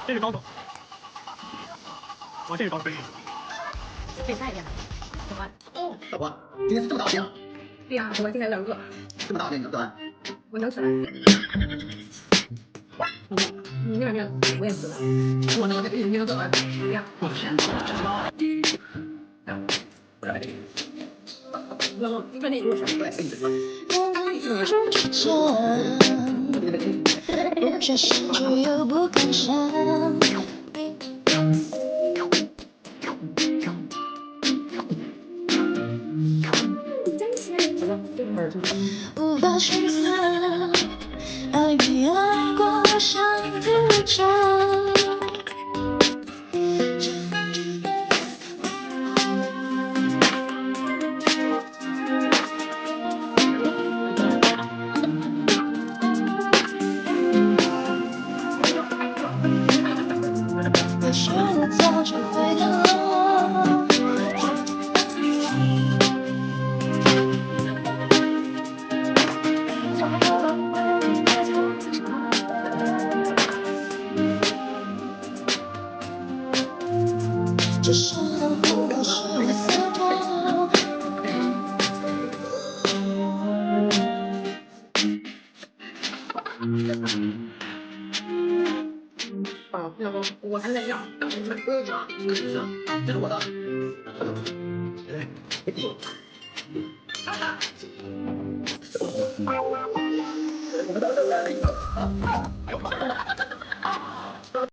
这是高手，我这是高手。可以快一点。小关。哦，小关，今天是这么大的病？对呀，我今天有点饿。这么大的病你能做完？我能吃完。你那边我也吃了。我能你能做完？对呀。我先吃了。你看你多少？不觉失去又不敢想，无法选择，爱比爱过像日常。我学的早就会的我，只是能不能是我洒脱。要不我还在这儿等你们哥哥。这是我的。我们到这来了一个。